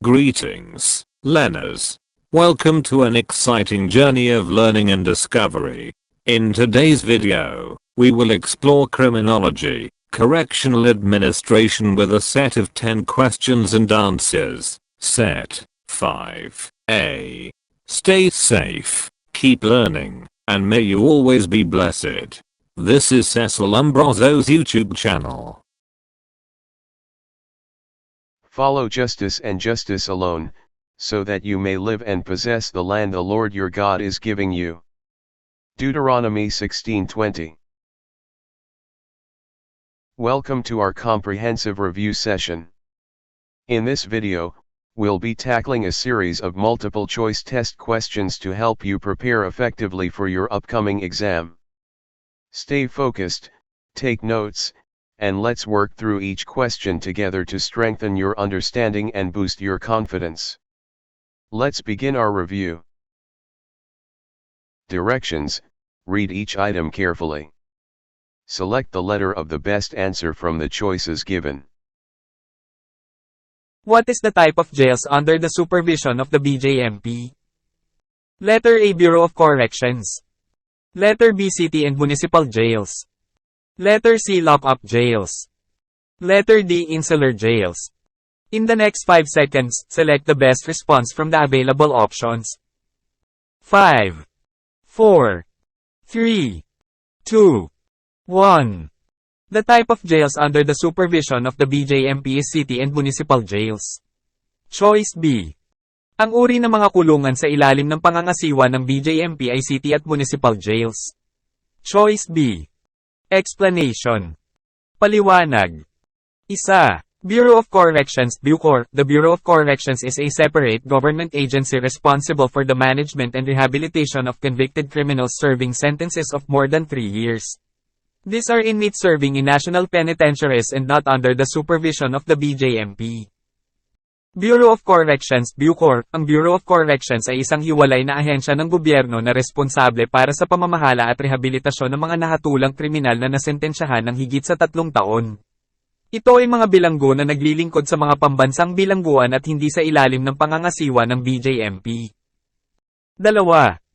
Greetings, learners. Welcome to an exciting journey of learning and discovery. In today's video, we will explore criminology, correctional administration with a set of 10 questions and answers. Set 5A. Stay safe, keep learning, and may you always be blessed. This is Cecil Umbroso's YouTube channel. Follow justice and justice alone, so that you may live and possess the land the Lord your God is giving you. Deuteronomy 16:20. Welcome to our comprehensive review session. In this video, we'll be tackling a series of multiple choice test questions to help you prepare effectively for your upcoming exam. Stay focused, take notes, and let's work through each question together to strengthen your understanding and boost your confidence. Let's begin our review. Directions: read each item carefully. Select the letter of the best answer from the choices given. What is the type of jails under the supervision of the BJMP? Letter A, Bureau of Corrections. Letter B, City and Municipal Jails. Letter C, Lock-up Jails. Letter D, Insular Jails. In the next 5 seconds, select the best response from the available options. 5, 4, 3, 2, 1. The type of jails under the supervision of the BJMP is City and Municipal Jails. Choice B. Ang uri ng mga kulungan sa ilalim ng pangangasiwa ng BJMP ay City at Municipal Jails. Choice B. Explanation. Paliwanag. 1. Bureau of Corrections (BuCor). The Bureau of Corrections is a separate government agency responsible for the management and rehabilitation of convicted criminals serving sentences of more than 3 years. These are inmates serving in national penitentiaries and not under the supervision of the BJMP. Bureau of Corrections (BuCor). Ang Bureau of Corrections ay isang hiwalay na ahensya ng gobyerno na responsable para sa pamamahala at rehabilitasyon ng mga nahatulang kriminal na nasentensyahan ng higit sa 3 taon. Ito ay mga bilanggo na naglilingkod sa mga pambansang bilangguan at hindi sa ilalim ng pangangasiwa ng BJMP. 2.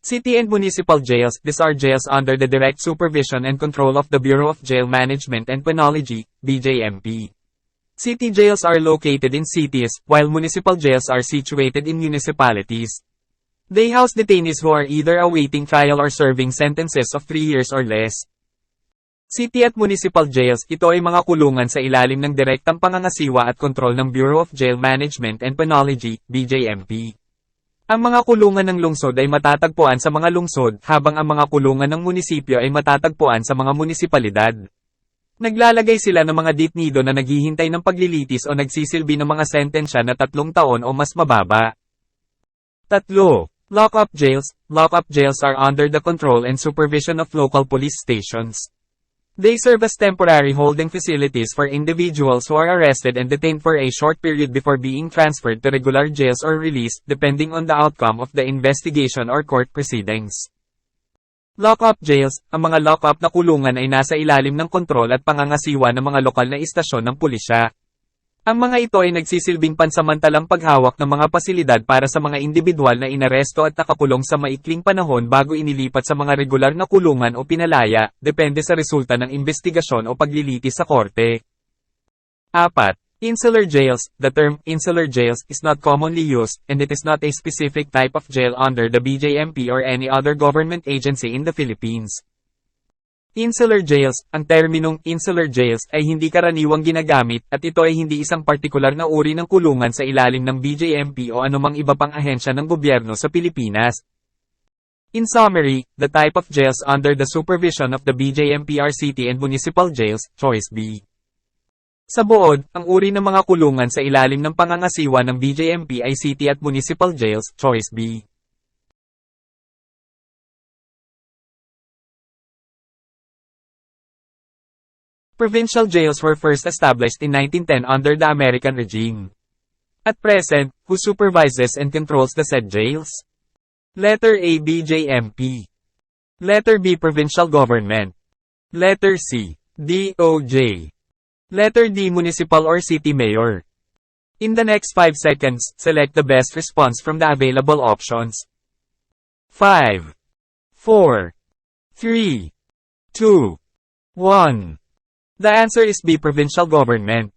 City and Municipal Jails. These are jails under the direct supervision and control of the Bureau of Jail Management and Penology, BJMP. City jails are located in cities, while municipal jails are situated in municipalities. They house detainees who are either awaiting trial or serving sentences of 3 years or less. City at municipal jails, ito ay mga kulungan sa ilalim ng direktang pangangasiwa at kontrol ng Bureau of Jail Management and Penology, BJMP. Ang mga kulungan ng lungsod ay matatagpuan sa mga lungsod, habang ang mga kulungan ng munisipyo ay matatagpuan sa mga munisipalidad. Naglalagay sila ng mga detenido na naghihintay ng paglilitis o nagsisilbi ng mga sentensya na 3 taon o mas mababa. 3. Lock-up jails. Lock-up jails are under the control and supervision of local police stations. They serve as temporary holding facilities for individuals who are arrested and detained for a short period before being transferred to regular jails or released, depending on the outcome of the investigation or court proceedings. Lock-up jails. Ang mga lock-up na kulungan ay nasa ilalim ng kontrol at pangangasiwa ng mga lokal na istasyon ng pulisya. Ang mga ito ay nagsisilbing pansamantalang paghawak ng mga pasilidad para sa mga individual na inaresto at nakakulong sa maikling panahon bago inilipat sa mga regular na kulungan o pinalaya, depende sa resulta ng investigasyon o paglilitis sa korte. 4. Insular jails. The term insular jails is not commonly used, and it is not a specific type of jail under the BJMP or any other government agency in the Philippines. Insular jails. Ang terminong insular jails ay hindi karaniwang ginagamit, at ito ay hindi isang partikular na uri ng kulungan sa ilalim ng BJMP o anumang iba pang ahensya ng gobyerno sa Pilipinas. In summary, the type of jails under the supervision of the BJMP are city and municipal jails. Choice B. Sa buod, ang uri ng mga kulungan sa ilalim ng pangangasiwa ng BJMP ay city at municipal jails. Choice B. Provincial jails were first established in 1910 under the American regime. At present, who supervises and controls the said jails? Letter A, BJMP. Letter B, Provincial Government. Letter C, DOJ. Letter D, Municipal or City Mayor. In the next 5 seconds, select the best response from the available options. 5, 4, 3, 2, 1. The answer is B. Provincial government.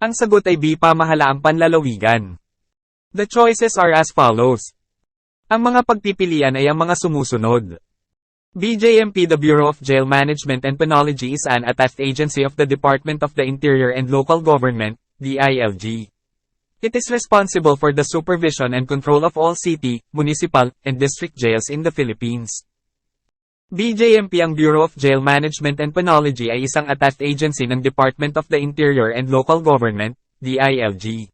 Ang sagot ay B. Pamahalaang panlalawigan. The choices are as follows. Ang mga pagpipilian ay ang mga sumusunod. BJMP. The Bureau of Jail Management and Penology is an attached agency of the Department of the Interior and Local Government, DILG. It is responsible for the supervision and control of all city, municipal, and district jails in the Philippines. BJMP. Ang Bureau of Jail Management and Penology ay isang attached agency ng Department of the Interior and Local Government, DILG.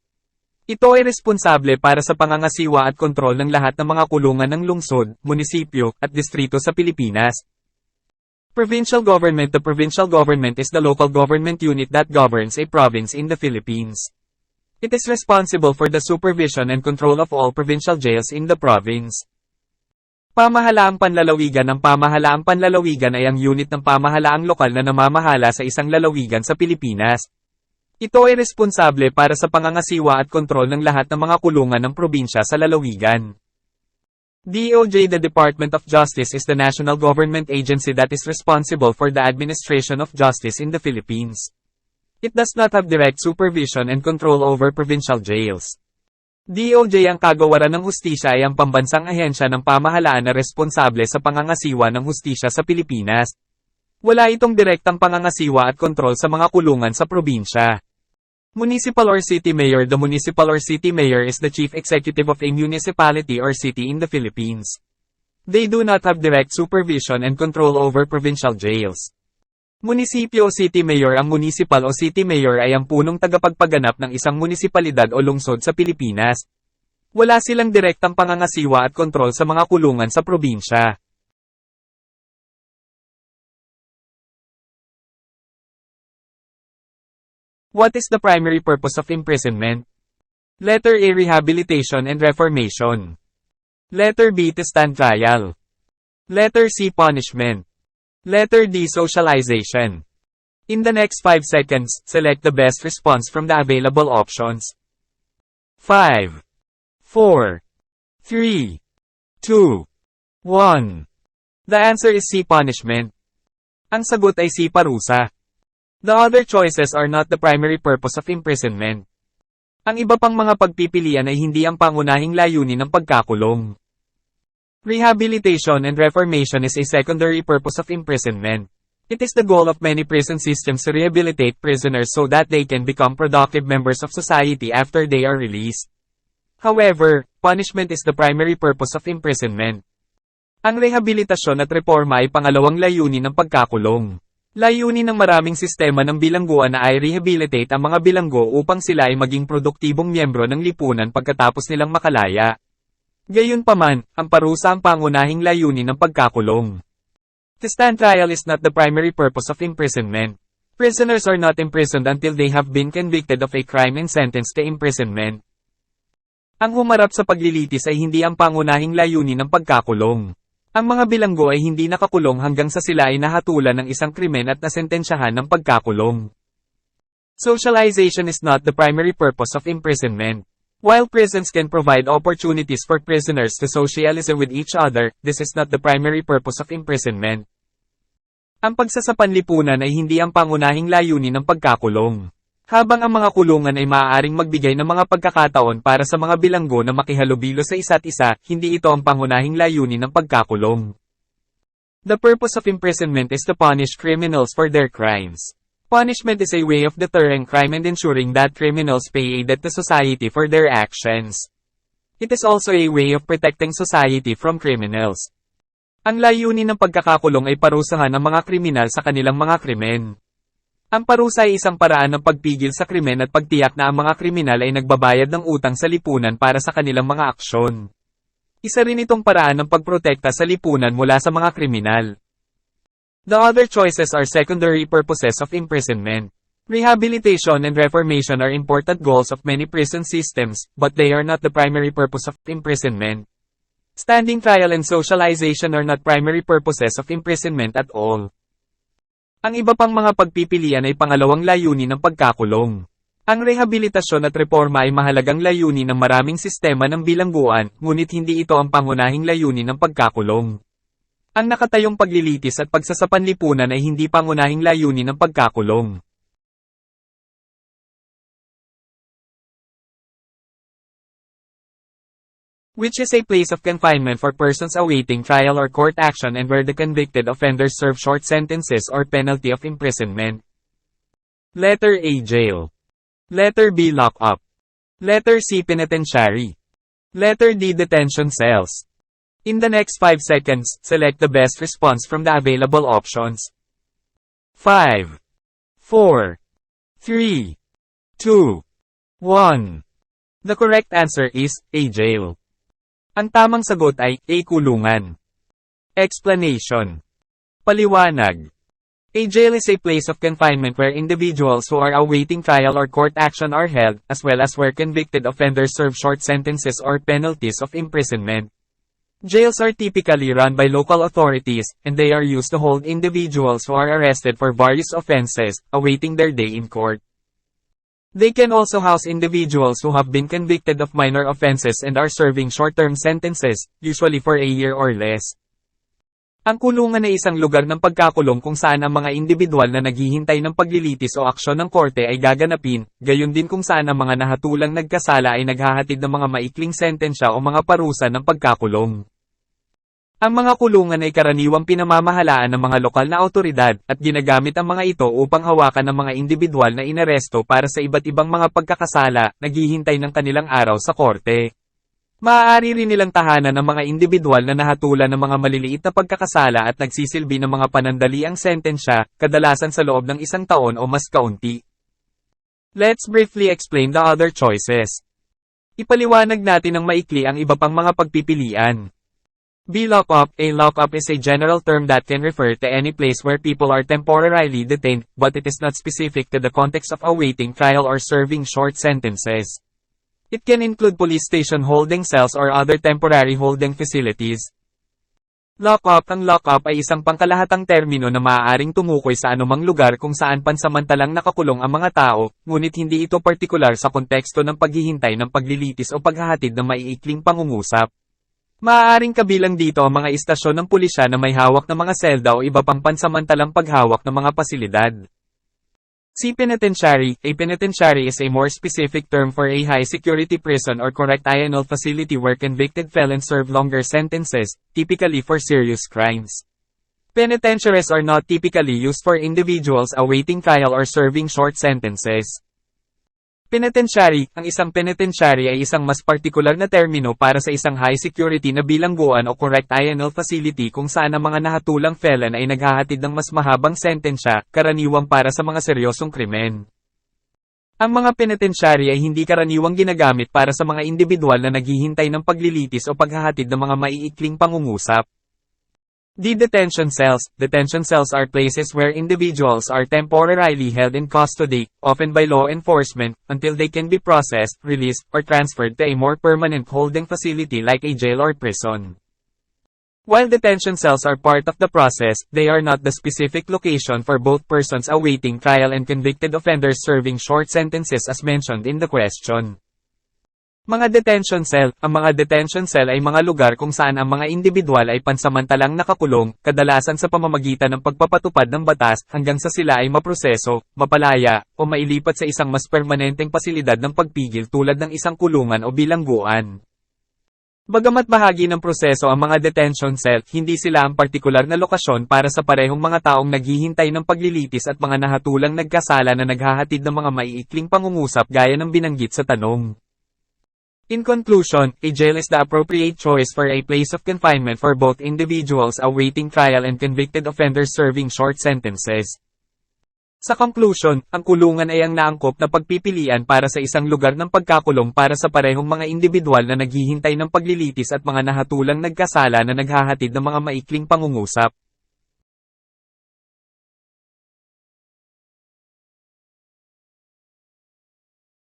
Ito ay responsable para sa pangangasiwa at kontrol ng lahat ng mga kulungan ng lungsod, munisipyo, at distrito sa Pilipinas. Provincial government. The provincial government is the local government unit that governs a province in the Philippines. It is responsible for the supervision and control of all provincial jails in the province. Pamahalaang panlalawigan. Ang pamahalaang panlalawigan ay ang unit ng pamahalaang lokal na namamahala sa isang lalawigan sa Pilipinas. Ito ay responsable para sa pangangasiwa at kontrol ng lahat ng mga kulungan ng probinsya sa lalawigan. DOJ. The Department of Justice is the national government agency that is responsible for the administration of justice in the Philippines. It does not have direct supervision and control over provincial jails. DOJ. Ang kagawaran ng hustisya ay ang pambansang ahensya ng pamahalaan na responsable sa pangangasiwa ng hustisya sa Pilipinas. Wala itong direktang pangangasiwa at kontrol sa mga kulungan sa probinsya. Municipal or city mayor. The municipal or city mayor is the chief executive of a municipality or city in the Philippines. They do not have direct supervision and control over provincial jails. Munisipyo o city mayor. Ang municipal o city mayor ay ang punong tagapagpaganap ng isang munisipalidad o lungsod sa Pilipinas. Wala silang direktang pangangasiwa at kontrol sa mga kulungan sa probinsya. What is the primary purpose of imprisonment? Letter A. Rehabilitation and reformation. Letter B. To stand trial. Letter C. Punishment. Letter D. Socialization. In the next 5 seconds, select the best response from the available options. 5, 4, 3, 2, 1. The answer is C. Punishment. Ang sagot ay C. Parusa. The other choices are not the primary purpose of imprisonment. Ang iba pang mga pagpipilian ay hindi ang pangunahing layunin ng pagkakulong. Rehabilitation and reformation is a secondary purpose of imprisonment. It is the goal of many prison systems to rehabilitate prisoners so that they can become productive members of society after they are released. However, punishment is the primary purpose of imprisonment. Ang rehabilitasyon at reforma ay pangalawang layunin ng pagkakulong. Layunin ng maraming sistema ng bilangguan na ay rehabilitate ang mga bilanggo upang sila ay maging produktibong miyembro ng lipunan pagkatapos nilang makalaya. Gayunpaman, ang parusa ang pangunahing layunin ng pagkakulong. To stand trial is not the primary purpose of imprisonment. Prisoners are not imprisoned until they have been convicted of a crime and sentenced to imprisonment. Ang humarap sa paglilitis ay hindi ang pangunahing layunin ng pagkakulong. Ang mga bilanggo ay hindi nakakulong hanggang sa sila ay nahatulan ng isang krimen at nasentensyahan ng pagkakulong. Socialization is not the primary purpose of imprisonment. While prisons can provide opportunities for prisoners to socialize with each other, this is not the primary purpose of imprisonment. Ang pagsasapanlipunan ay hindi ang pangunahing layunin ng pagkakulong. Habang ang mga kulungan ay maaaring magbigay ng mga pagkakataon para sa mga bilanggo na makihalubilo sa isa't isa, hindi ito ang pangunahing layunin ng pagkakulong. The purpose of imprisonment is to punish criminals for their crimes. Punishment is a way of deterring crime and ensuring that criminals pay a debt to society for their actions. It is also a way of protecting society from criminals. Ang layunin ng pagkakakulong ay parusahan ang mga kriminal sa kanilang mga krimen. Ang parusa ay isang paraan ng pagpigil sa krimen at pagtiyak na ang mga kriminal ay nagbabayad ng utang sa lipunan para sa kanilang mga aksyon. Isa rin itong paraan ng pagprotekta sa lipunan mula sa mga kriminal. The other choices are secondary purposes of imprisonment. Rehabilitation and reformation are important goals of many prison systems, but they are not the primary purpose of imprisonment. Standing trial and socialization are not primary purposes of imprisonment at all. Ang iba pang mga pagpipilian ay pangalawang layunin ng pagkakulong. Ang rehabilitasyon at reforma ay mahalagang layunin ng maraming sistema ng bilangguan, ngunit hindi ito ang pangunahing layunin ng pagkakulong. Ang nakatayong paglilitis at pagsasapanlipunan ay hindi pangunahing layunin ng pagkakulong. Which is a place of confinement for persons awaiting trial or court action and where the convicted offenders serve short sentences or penalty of imprisonment. Letter A. Jail. Letter B. Lockup. Letter C. Penitentiary. Letter D. Detention cells. In the next 5 seconds, select the best response from the available options. 5, 4, 3, 2, 1. The correct answer is A. Jail. Ang tamang sagot ay A. Kulungan. Explanation. Paliwanag. A jail is a place of confinement where individuals who are awaiting trial or court action are held, as well as where convicted offenders serve short sentences or penalties of imprisonment. Jails are typically run by local authorities, and they are used to hold individuals who are arrested for various offenses, awaiting their day in court. They can also house individuals who have been convicted of minor offenses and are serving short-term sentences, usually for a year or less. Ang kulungan ay isang lugar ng pagkakulong kung saan ang mga individual na naghihintay ng paglilitis o aksyon ng korte ay gaganapin, gayon din kung saan ang mga nahatulang nagkasala ay naghahatid ng mga maikling sentensya o mga parusa ng pagkakulong. Ang mga kulungan ay karaniwang pinamamahalaan ng mga lokal na awtoridad, at ginagamit ang mga ito upang hawakan ng mga individual na inaresto para sa iba't ibang mga pagkakasala, naghihintay ng kanilang araw sa korte. Maaari rin nilang tahanan ng mga individual na nahatulan ng mga maliliit na pagkakasala at nagsisilbi ng mga panandaliang sentensya, kadalasan sa loob ng 1 taon o mas kaunti. Let's briefly explain the other choices. Ipaliwanag natin ng maikli ang iba pang mga pagpipilian. B. Lockup. A lockup is a general term that can refer to any place where people are temporarily detained, but it is not specific to the context of awaiting trial or serving short sentences. It can include police station holding cells or other temporary holding facilities. Lockup. Ang lockup ay isang pangkalahatang termino na maaaring tumukoy sa anumang lugar kung saan pansamantalang nakakulong ang mga tao, ngunit hindi ito partikular sa konteksto ng paghihintay ng paglilitis o paghahatid ng maiikling pangungusap. Maaaring kabilang dito ang mga istasyon ng pulisya na may hawak ng mga selda o iba pang pansamantalang paghawak ng mga pasilidad. C. Penitentiary. A penitentiary is a more specific term for a high-security prison or correctional facility where convicted felons serve longer sentences, typically for serious crimes. Penitentiaries are not typically used for individuals awaiting trial or serving short sentences. Penitentiary. Ang isang penitentiary ay isang mas partikular na termino para sa isang high-security na bilangguan o correctional facility kung saan ang mga nahatulang felon ay naghahatid ng mas mahabang sentensya, karaniwang para sa mga seryosong krimen. Ang mga penitentiary ay hindi karaniwang ginagamit para sa mga individual na naghihintay ng paglilitis o paghahatid ng mga maiikling pangungusap. D. Detention cells. Detention cells are places where individuals are temporarily held in custody, often by law enforcement, until they can be processed, released, or transferred to a more permanent holding facility like a jail or prison. While detention cells are part of the process, they are not the specific location for both persons awaiting trial and convicted offenders serving short sentences as mentioned in the question. Mga detention cell. Ang mga detention cell ay mga lugar kung saan ang mga individual ay pansamantalang nakakulong, kadalasan sa pamamagitan ng pagpapatupad ng batas, hanggang sa sila ay maproseso, mapalaya, o mailipat sa isang mas permanenteng pasilidad ng pagpigil tulad ng isang kulungan o bilangguan. Bagamat bahagi ng proseso ang mga detention cell, hindi sila ang partikular na lokasyon para sa parehong mga taong naghihintay ng paglilitis at mga nahatulang nagkasala na naghahatid ng mga maiikling pangungusap gaya ng binanggit sa tanong. In conclusion, a jail is the appropriate choice for a place of confinement for both individuals awaiting trial and convicted offenders serving short sentences. Sa conclusion, ang kulungan ay ang naangkop na pagpipilian para sa isang lugar ng pagkakulong para sa parehong mga individual na naghihintay ng paglilitis at mga nahatulang nagkasala na naghahatid ng mga maikling pangungusap.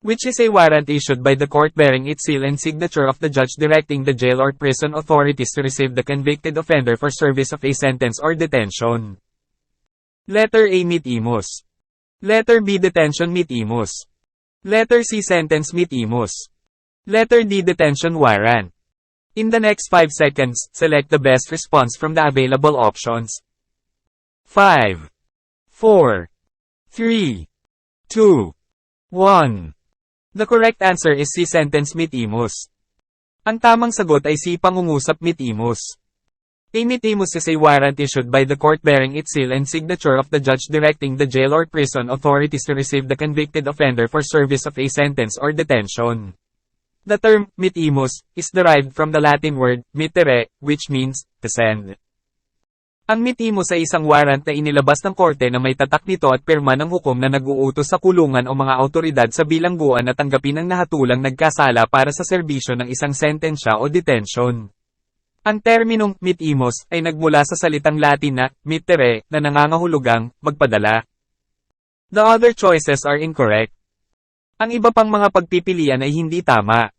Which is a warrant issued by the court bearing its seal and signature of the judge directing the jail or prison authorities to receive the convicted offender for service of a sentence or detention. Letter A. Mitimus. Letter B. Detention Mitimus. Letter C. Sentence mitimus. Letter D. Detention warrant. In the next 5 seconds, select the best response from the available options. 5, 4, 3, 2, 1. The correct answer is C. Sentence mitimus. Ang tamang sagot ay C. Pangungusap mitimus. A mitimus is a warrant issued by the court bearing its seal and signature of the judge directing the jail or prison authorities to receive the convicted offender for service of a sentence or detention. The term, mitimus, is derived from the Latin word, mittere, which means, to send. Ang mitimus ay isang warrant na inilabas ng korte na may tatak nito at pirma ng hukom na nag-uutos sa kulungan o mga awtoridad sa bilangguan na tanggapin ang nahatulang nagkasala para sa serbisyo ng isang sentensya o detention. Ang terminong mitimus ay nagmula sa salitang Latin na mittere na nangangahulugang magpadala. The other choices are incorrect. Ang iba pang mga pagpipilian ay hindi tama.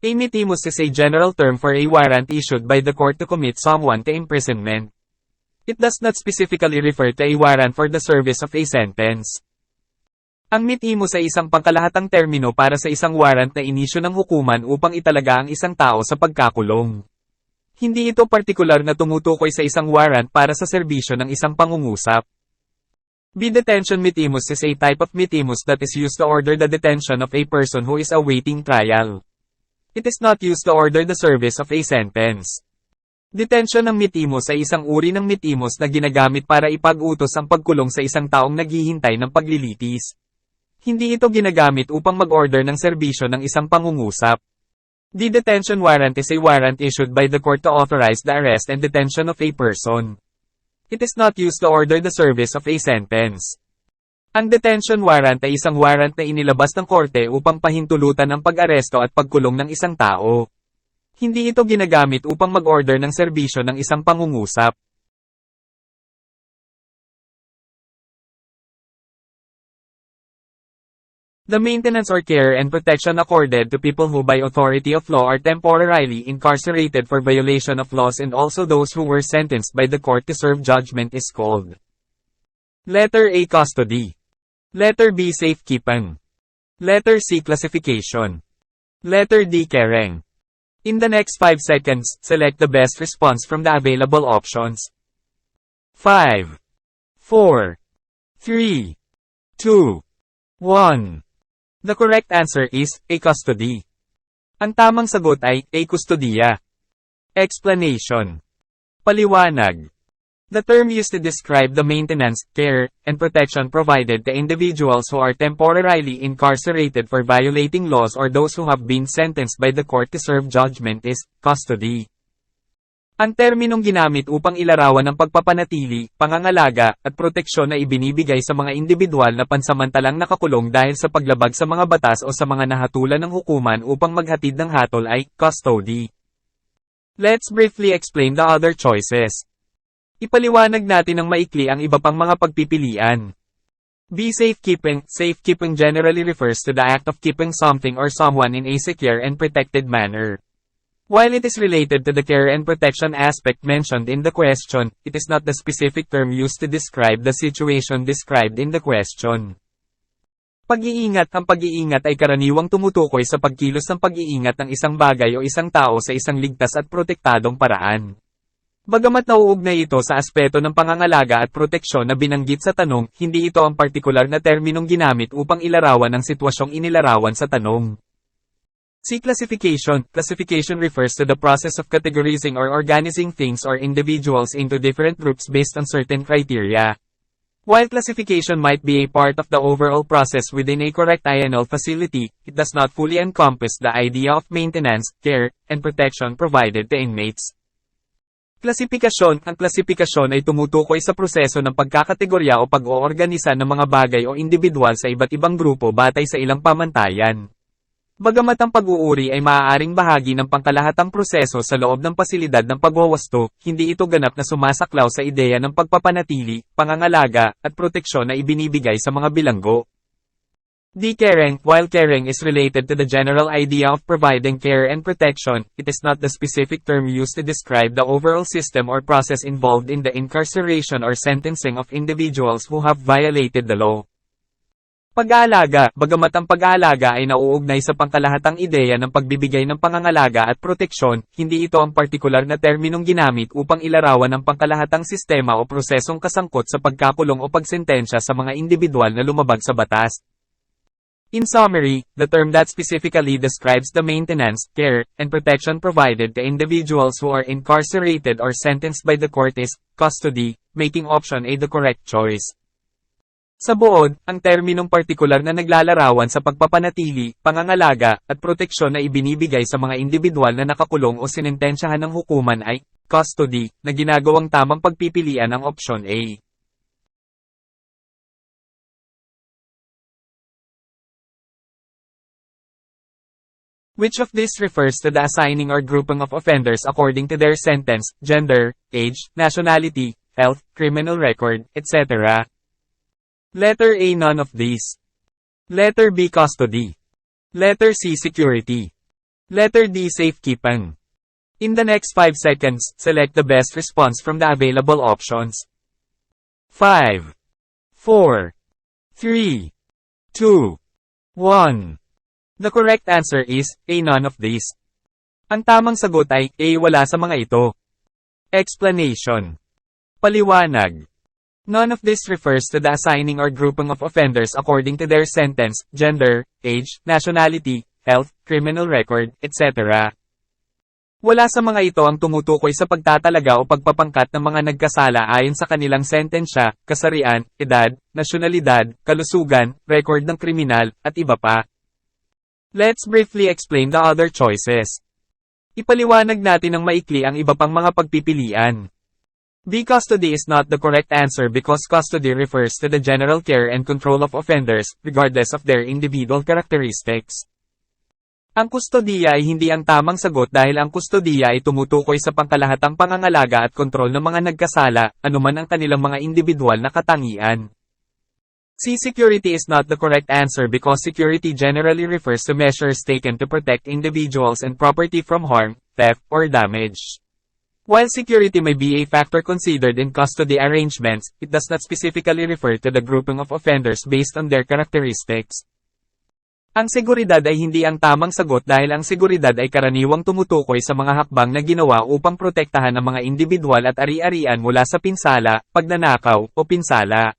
A mitimus is a general term for a warrant issued by the court to commit someone to imprisonment. It does not specifically refer to a warrant for the service of a sentence. Ang mitimus ay isang pangkalahatang termino para sa isang warrant na inisyu ng hukuman upang italaga ang isang tao sa pagkakulong. Hindi ito partikular na tumutukoy sa isang warrant para sa serbisyo ng isang pangungusap. B. Detention mitimus is a type of mitimus that is used to order the detention of a person who is awaiting trial. It is not used to order the service of a sentence. Detention ng mitimus ay isang uri ng mitimus na ginagamit para ipag-utos ang pagkulong sa isang taong naghihintay ng paglilitis. Hindi ito ginagamit upang mag-order ng serbisyo ng isang pangungusap. The detention warrant is a warrant issued by the court to authorize the arrest and detention of a person. It is not used to order the service of a sentence. Ang detention warrant ay isang warrant na inilabas ng korte upang pahintulutan ang pag-aresto at pagkulong ng isang tao. Hindi ito ginagamit upang mag-order ng serbisyo ng isang pangungusap. The maintenance or care and protection accorded to people who by authority of law are temporarily incarcerated for violation of laws and also those who were sentenced by the court to serve judgment is called. Letter A. Custody. Letter B. Safekeeping. Letter C. Classification. Letter D. Caring. In the next 5 seconds, select the best response from the available options. 5, 4, 3, 2, 1. The correct answer is, A. Custody. Ang tamang sagot ay, A. Kustodiya. Explanation. Paliwanag. The term used to describe the maintenance, care, and protection provided to individuals who are temporarily incarcerated for violating laws or those who have been sentenced by the court to serve judgment is, custody. Ang terminong ginamit upang ilarawan ang pagpapanatili, pangangalaga, at proteksyon na ibinibigay sa mga individual na pansamantalang nakakulong dahil sa paglabag sa mga batas o sa mga nahatulan ng hukuman upang maghatid ng hatol ay custody. Let's briefly explain the other choices. Ipaliwanag natin ng maikli ang iba pang mga pagpipilian. B. Safekeeping. Safekeeping generally refers to the act of keeping something or someone in a secure and protected manner. While it is related to the care and protection aspect mentioned in the question, it is not the specific term used to describe the situation described in the question. Pag-iingat. Ang pag-iingat ay karaniwang tumutukoy sa pagkilos ng pag-iingat ng isang bagay o isang tao sa isang ligtas at protektadong paraan. Bagamat nauugnay ito sa aspeto ng pangangalaga at proteksyon na binanggit sa tanong, hindi ito ang partikular na terminong ginamit upang ilarawan ang sitwasyong inilarawan sa tanong. C. Classification. Classification refers to the process of categorizing or organizing things or individuals into different groups based on certain criteria. While classification might be a part of the overall process within a correctional facility, it does not fully encompass the idea of maintenance, care, and protection provided to inmates. Klasipikasyon. Ang klasipikasyon ay tumutukoy sa proseso ng pagkakategorya o pag-oorganisa ng mga bagay o individual sa iba't ibang grupo batay sa ilang pamantayan. Bagamat ang pag-uuri ay maaaring bahagi ng pangkalahatang proseso sa loob ng pasilidad ng pagwawasto, hindi ito ganap na sumasaklaw sa ideya ng pagpapanatili, pangangalaga, at proteksyon na ibinibigay sa mga bilanggo. D. Caring. While caring is related to the general idea of providing care and protection, it is not the specific term used to describe the overall system or process involved in the incarceration or sentencing of individuals who have violated the law. Pag-aalaga, bagamat ang pag-aalaga ay nauugnay sa pangkalahatang ideya ng pagbibigay ng pangangalaga at proteksyon, hindi ito ang partikular na terminong ginamit upang ilarawan ang pangkalahatang sistema o prosesong kasangkot sa pagkakulong o pagsentensya sa mga individual na lumabag sa batas. In summary, the term that specifically describes the maintenance, care, and protection provided to individuals who are incarcerated or sentenced by the court is custody, making option A the correct choice. Sa buod, ang terminong partikular na naglalarawan sa pagpapanatili, pangangalaga, at proteksyon na ibinibigay sa mga individual na nakakulong o sinentensyahan ng hukuman ay custody, na ginagawang tamang pagpipilian ang opsyon A. Which of these refers to the assigning or grouping of offenders according to their sentence, gender, age, nationality, health, criminal record, etc.? Letter A. None of these. Letter B. Custody. Letter C. Security. Letter D. Safekeeping. In the next 5 seconds, select the best response from the available options. 5, 4, 3, 2, 1. The correct answer is A. None of these. Ang tamang sagot ay A. Wala sa mga ito. Explanation. Paliwanag. None of this refers to the assigning or grouping of offenders according to their sentence, gender, age, nationality, health, criminal record, etc. Wala sa mga ito ang tumutukoy sa pagtatalaga o pagpapangkat ng mga nagkasala ayon sa kanilang sentensya, kasarian, edad, nasyonalidad, kalusugan, record ng kriminal, at iba pa. Let's briefly explain the other choices. Ipaliwanag natin ng maikli ang iba pang mga pagpipilian. B. Custody is not the correct answer because custody refers to the general care and control of offenders, regardless of their individual characteristics. Ang kustodiya ay hindi ang tamang sagot dahil ang kustodiya ay tumutukoy sa pangkalahatang pangangalaga at kontrol ng mga nagkasala, anuman ang kanilang mga individual na katangian. C. Security is not the correct answer because security generally refers to measures taken to protect individuals and property from harm, theft, or damage. While security may be a factor considered in custody arrangements, it does not specifically refer to the grouping of offenders based on their characteristics. Ang seguridad ay hindi ang tamang sagot dahil ang seguridad ay karaniwang tumutukoy sa mga hakbang na ginawa upang protektahan ang mga individual at ari-arian mula sa pinsala, pagnanakaw, o pinsala.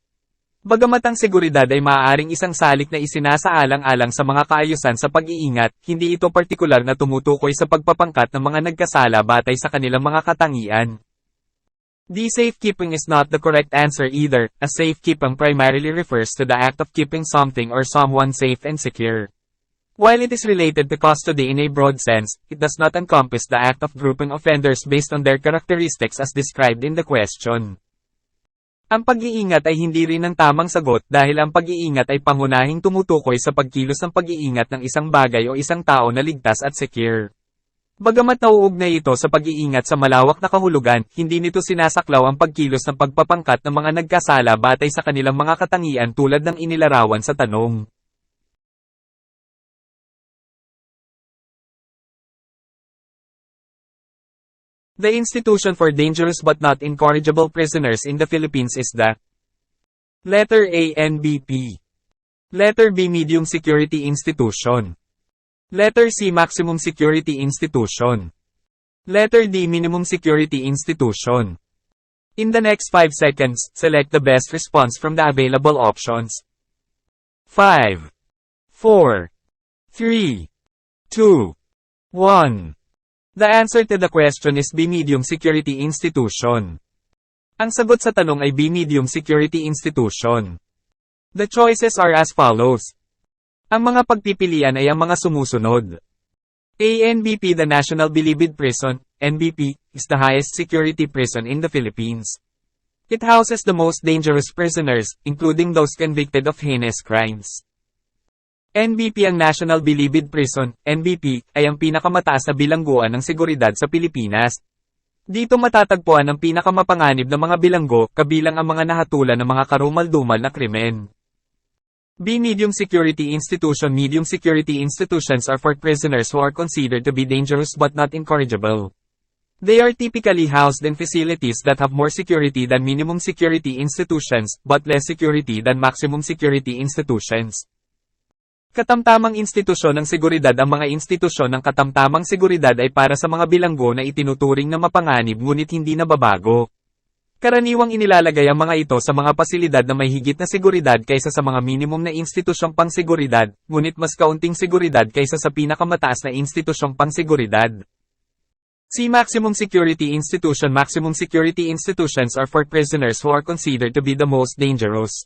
Bagamat ang seguridad ay maaaring isang salik na isinasaalang-alang sa mga kaayusan sa pag-iingat, hindi ito partikular na tumutukoy sa pagpapangkat ng mga nagkasala batay sa kanilang mga katangian. D. Safekeeping is not the correct answer either, as safekeeping primarily refers to the act of keeping something or someone safe and secure. While it is related to custody in a broad sense, it does not encompass the act of grouping offenders based on their characteristics as described in the question. Ang pag-iingat ay hindi rin ang tamang sagot dahil ang pag-iingat ay pangunahing tumutukoy sa pagkilos ng pag-iingat ng isang bagay o isang tao na ligtas at secure. Bagamat nauugnay ito sa pag-iingat sa malawak na kahulugan, hindi nito sinasaklaw ang pagkilos ng pagpapangkat ng mga nagkasala batay sa kanilang mga katangian tulad ng inilarawan sa tanong. The institution for dangerous but not incorrigible prisoners in the Philippines is the Letter A. NBP. Letter B. Medium Security Institution. Letter C. Maximum Security Institution. Letter D. Minimum Security Institution. In the next 5 seconds, select the best response from the available options. 5, 4, 3, 2, 1. The answer to the question is B. Medium Security Institution. Ang sagot sa tanong ay B. Medium Security Institution. The choices are as follows. Ang mga pagpipilian ay ang mga sumusunod. A. NBP. The National Bilibid Prison, NBP, is the highest security prison in the Philippines. It houses the most dangerous prisoners, including those convicted of heinous crimes. NBP. Ang National Bilibid Prison, NBP, ay ang pinakamataas na bilangguan ng seguridad sa Pilipinas. Dito matatagpuan ang pinakamapanganib na mga bilanggo, kabilang ang mga nahatulan ng mga karumal-dumal na krimen. B. Medium Security Institution. Medium security institutions are for prisoners who are considered to be dangerous but not incorrigible. They are typically housed in facilities that have more security than minimum security institutions, but less security than maximum security institutions. Katamtamang institusyon ng seguridad. Ang mga institusyon ng katamtamang seguridad ay para sa mga bilanggo na itinuturing na mapanganib ngunit hindi nababago. Karaniwang inilalagay ang mga ito sa mga pasilidad na may higit na seguridad kaysa sa mga minimum na institusyong pangseguridad, ngunit mas kaunting seguridad kaysa sa pinakamataas na institusyong pangseguridad. See Maximum Security Institution. Maximum security institutions are for prisoners who are considered to be the most dangerous.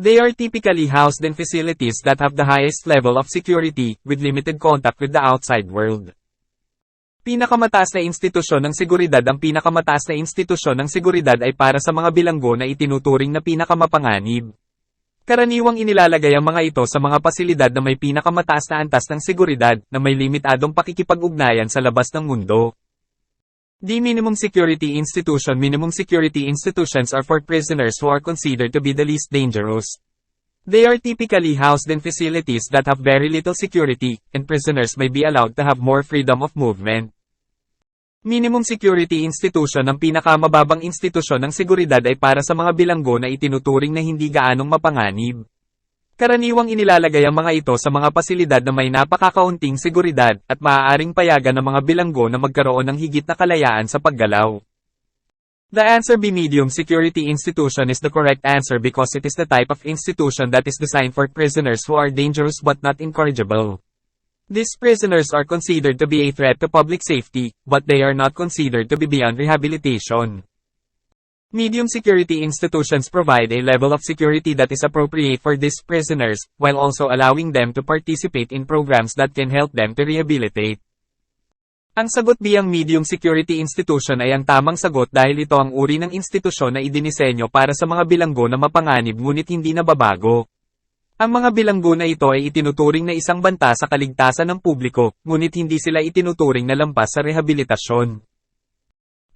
They are typically housed in facilities that have the highest level of security, with limited contact with the outside world. Pinakamataas na institusyon ng seguridad. Ang pinakamataas na institusyon ng seguridad ay para sa mga bilanggo na itinuturing na pinakamapanganib. Karaniwang inilalagay ang mga ito sa mga pasilidad na may pinakamataas na antas ng seguridad, na may limitadong pakikipag-ugnayan sa labas ng mundo. The Minimum Security Institution. Minimum security institutions are for prisoners who are considered to be the least dangerous. They are typically housed in facilities that have very little security, and prisoners may be allowed to have more freedom of movement. Minimum security institution. Ang pinakamababang institusyon ng seguridad ay para sa mga bilanggo na itinuturing na hindi gaanong mapanganib. Karaniwang inilalagay ang mga ito sa mga pasilidad na may napakakaunting seguridad, at maaaring payagan ng mga bilanggo na magkaroon ng higit na kalayaan sa paggalaw. The answer B. Medium security institution is the correct answer because it is the type of institution that is designed for prisoners who are dangerous but not incorrigible. These prisoners are considered to be a threat to public safety, but they are not considered to be beyond rehabilitation. Medium security institutions provide a level of security that is appropriate for these prisoners, while also allowing them to participate in programs that can help them to rehabilitate. Ang sagot B. Ang medium security institution ay ang tamang sagot dahil ito ang uri ng institusyon na idinisenyo para sa mga bilanggo na mapanganib ngunit hindi nababago. Ang mga bilanggo na ito ay itinuturing na isang banta sa kaligtasan ng publiko, ngunit hindi sila itinuturing na lampas sa rehabilitasyon.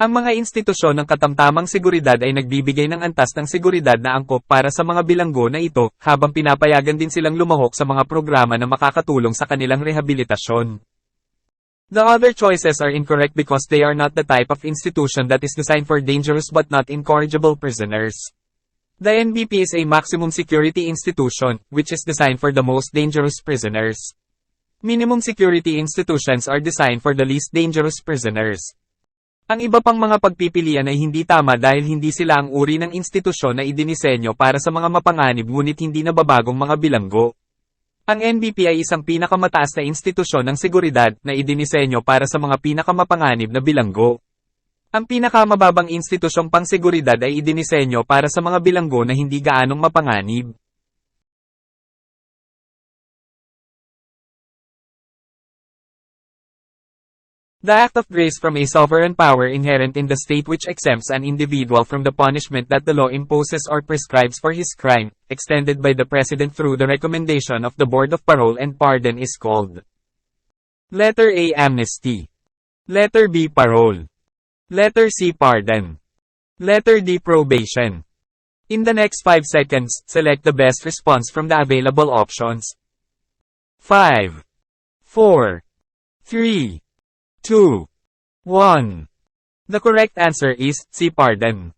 Ang mga institusyon ng katamtamang seguridad ay nagbibigay ng antas ng seguridad na angkop para sa mga bilanggo na ito, habang pinapayagan din silang lumahok sa mga programa na makakatulong sa kanilang rehabilitasyon. The other choices are incorrect because they are not the type of institution that is designed for dangerous but not incorrigible prisoners. The NBP is a maximum security institution, which is designed for the most dangerous prisoners. Minimum security institutions are designed for the least dangerous prisoners. Ang iba pang mga pagpipilian ay hindi tama dahil hindi sila ang uri ng institusyon na idinisenyo para sa mga mapanganib ngunit hindi nababagong mga bilanggo. Ang NBP ay isang pinakamataas na institusyon ng seguridad na idinisenyo para sa mga pinakamapanganib na bilanggo. Ang pinakamababang institusyong pangseguridad ay idinisenyo para sa mga bilanggo na hindi gaanong mapanganib. The act of grace from a sovereign power inherent in the state which exempts an individual from the punishment that the law imposes or prescribes for his crime, extended by the President through the recommendation of the Board of Parole and Pardon is called. Letter A. Amnesty. Letter B. Parole. Letter C. Pardon. Letter D. Probation. In the next 5 seconds, select the best response from the available options. 5, 4, 3, 2, 1. The correct answer is C. Pardon.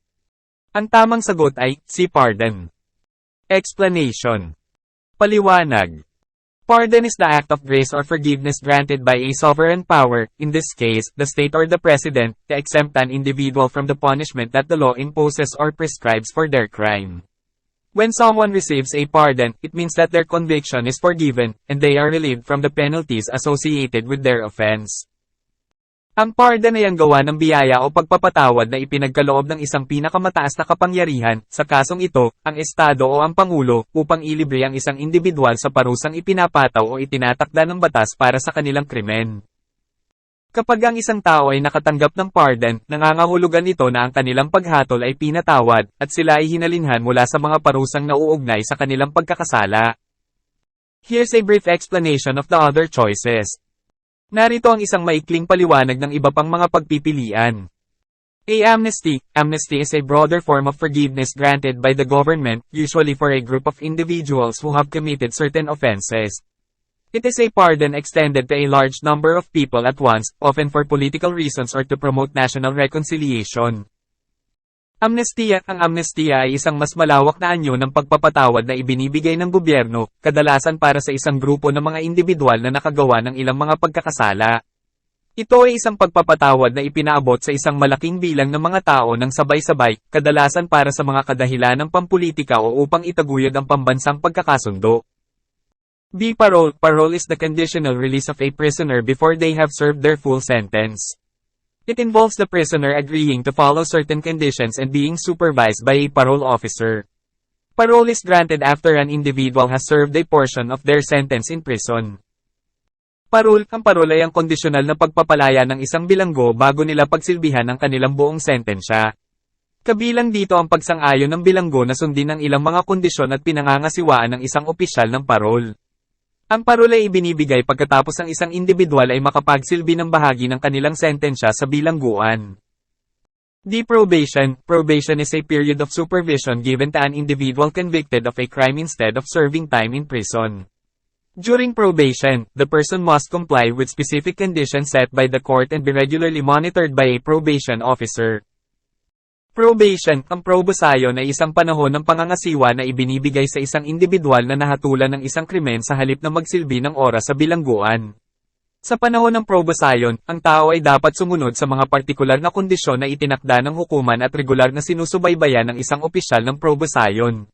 Ang tamang sagot ay C. Pardon. Explanation. Paliwanag. Pardon is the act of grace or forgiveness granted by a sovereign power, in this case, the state or the president, to exempt an individual from the punishment that the law imposes or prescribes for their crime. When someone receives a pardon, it means that their conviction is forgiven, and they are relieved from the penalties associated with their offense. Ang pardon ay ang gawa ng biyaya o pagpapatawad na ipinagkaloob ng isang pinakamataas na kapangyarihan, sa kasong ito, ang Estado o ang Pangulo, upang ilibre ang isang individual sa parusang ipinapataw o itinatakda ng batas para sa kanilang krimen. Kapag ang isang tao ay nakatanggap ng pardon, nangangahulugan ito na ang kanilang paghatol ay pinatawad, at sila ay hinalinhan mula sa mga parusang nauugnay sa kanilang pagkakasala. Here's a brief explanation of the other choices. Narito ang isang maikling paliwanag ng iba pang mga pagpipilian. A. Amnesty. Amnesty is a broader form of forgiveness granted by the government, usually for a group of individuals who have committed certain offenses. It is a pardon extended to a large number of people at once, often for political reasons or to promote national reconciliation. Amnestia. Ang amnestia ay isang mas malawak na anyo ng pagpapatawad na ibinibigay ng gobyerno, kadalasan para sa isang grupo ng mga individual na nakagawa ng ilang mga pagkakasala. Ito ay isang pagpapatawad na ipinaabot sa isang malaking bilang ng mga tao ng sabay-sabay, kadalasan para sa mga kadahilan ng pampulitika o upang itaguyod ang pambansang pagkakasundo. B. Parole. Parole is the conditional release of a prisoner before they have served their full sentence. It involves the prisoner agreeing to follow certain conditions and being supervised by a parole officer. Parole is granted after an individual has served a portion of their sentence in prison. Parole. Ang parole ay ang kondisyonal na pagpapalaya ng isang bilanggo bago nila pagsilbihan ang kanilang buong sentensya. Kabilang dito ang pagsang-ayon ng bilanggo na sundin ang ilang mga kondisyon at pinangangasiwaan ng isang opisyal ng parole. Ang parole ay ibinibigay pagkatapos ang isang individual ay makapagsilbi ng bahagi ng kanilang sentensya sa bilangguan. Deprobation. Probation is a period of supervision given to an individual convicted of a crime instead of serving time in prison. During probation, the person must comply with specific conditions set by the court and be regularly monitored by a probation officer. Probation. Ang probasayon ay isang panahon ng pangangasiwa na ibinibigay sa isang individual na nahatulan ng isang krimen sa halip na magsilbi ng oras sa bilangguan. Sa panahon ng probasayon, ang tao ay dapat sumunod sa mga partikular na kondisyon na itinakda ng hukuman at regular na sinusubaybayan ng isang opisyal ng probasayon.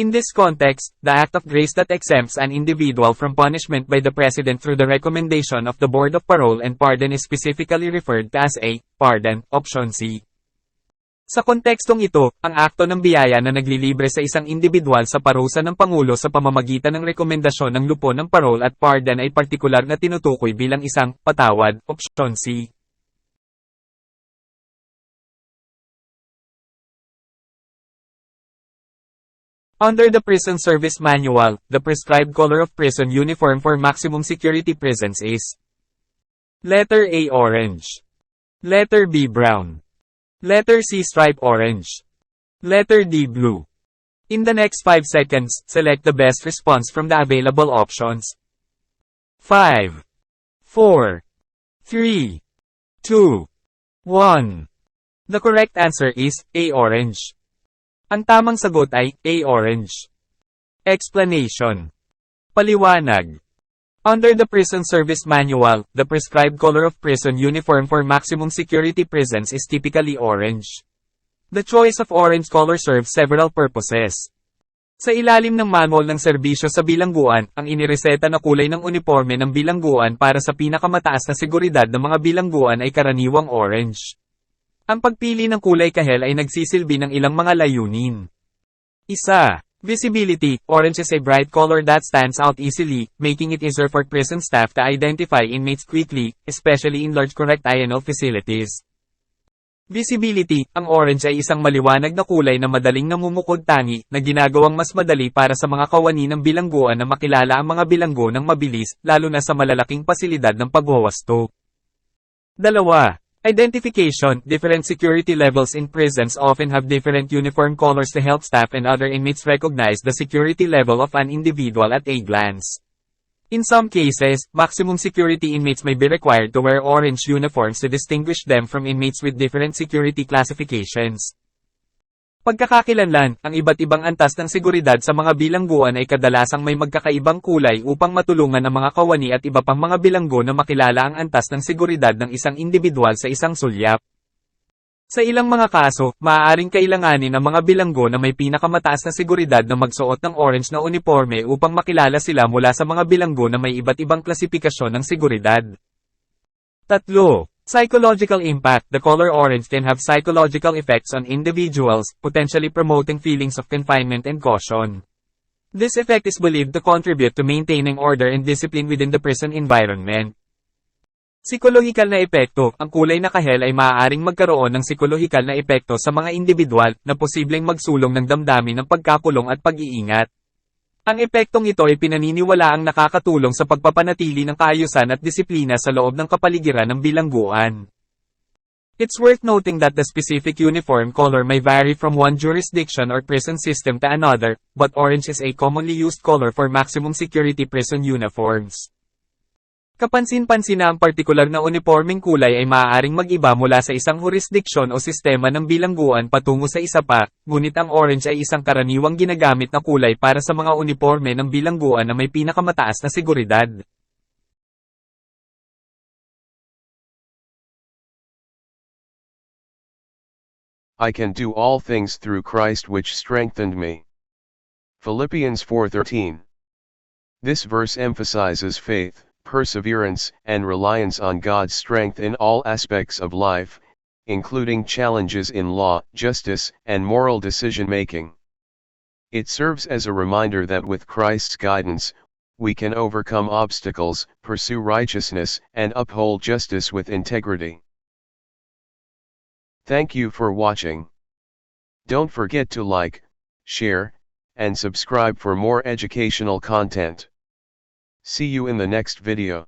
In this context, the act of grace that exempts an individual from punishment by the President through the recommendation of the Board of Parole and Pardon is specifically referred to as a pardon, option C. Sa kontekstong ito, ang akto ng biyaya na naglilibre sa isang individual sa parusa ng Pangulo sa pamamagitan ng rekomendasyon ng lupon ng parole at pardon ay partikular na tinutukoy bilang isang patawad, option C. Under the Prison Service Manual, the prescribed color of prison uniform for maximum security prisons is Letter A orange. Letter B brown. Letter C stripe orange. Letter D blue. In the next 5 seconds, select the best response from the available options. 5, 4, 3, 2, 1. The correct answer is A orange. Ang tamang sagot ay A orange. Explanation. Paliwanag. Under the Prison Service Manual, the prescribed color of prison uniform for maximum security prisons is typically orange. The choice of orange color serves several purposes. Sa ilalim ng manual ng serbisyo sa bilangguan, ang inireseta na kulay ng uniforme ng bilangguan para sa pinakamataas na seguridad ng mga bilangguan ay karaniwang orange. Ang pagpili ng kulay kahel ay nagsisilbi ng ilang mga layunin. Isa. Visibility. Orange is a bright color that stands out easily, making it easier for prison staff to identify inmates quickly, especially in large correctional facilities. Visibility. Ang orange ay isang maliwanag na kulay na madaling namumukod-tangi, na ginagawang mas madali para sa mga kawani ng bilangguan na makilala ang mga bilanggo ng mabilis, lalo na sa malalaking pasilidad ng pagwawasto. 2. Identification. Different security levels in prisons often have different uniform colors to help staff and other inmates recognize the security level of an individual at a glance. In some cases, maximum security inmates may be required to wear orange uniforms to distinguish them from inmates with different security classifications. Pagkakakilanlan, ang iba't ibang antas ng seguridad sa mga bilangguan ay kadalasang may magkakaibang kulay upang matulungan ang mga kawani at iba pang mga bilanggo na makilala ang antas ng seguridad ng isang individual sa isang sulyap. Sa ilang mga kaso, maaaring kailanganin ang mga bilanggo na may pinakamataas na seguridad na magsuot ng orange na uniforme upang makilala sila mula sa mga bilanggo na may iba't ibang klasifikasyon ng seguridad. 3. Psychological impact. The color orange can have psychological effects on individuals, potentially promoting feelings of confinement and caution. This effect is believed to contribute to maintaining order and discipline within the prison environment. Psikolohikal na epekto. Ang kulay na kahel ay maaaring magkaroon ng psikolohikal na epekto sa mga individual, na posibleng magsulong ng damdamin ng pagkakulong at pag-iingat. Ang epektong ito ay pinaniniwalaang nakakatulong sa pagpapanatili ng kaayusan at disiplina sa loob ng kapaligiran ng bilangguan. It's worth noting that the specific uniform color may vary from one jurisdiction or prison system to another, but orange is a commonly used color for maximum security prison uniforms. Kapansin-pansin na ang partikular na uniforming kulay ay maaaring mag-iba mula sa isang jurisdiksyon o sistema ng bilangguan patungo sa isa pa, ngunit ang orange ay isang karaniwang ginagamit na kulay para sa mga uniforme ng bilangguan na may pinakamataas na seguridad. I can do all things through Christ which strengthened me. Philippians 4:13. This verse emphasizes faith, perseverance, and reliance on God's strength in all aspects of life, including challenges in law, justice, and moral decision-making. It serves as a reminder that with Christ's guidance, we can overcome obstacles, pursue righteousness, and uphold justice with integrity. Thank you for watching. Don't forget to like, share, and subscribe for more educational content. See you in the next video.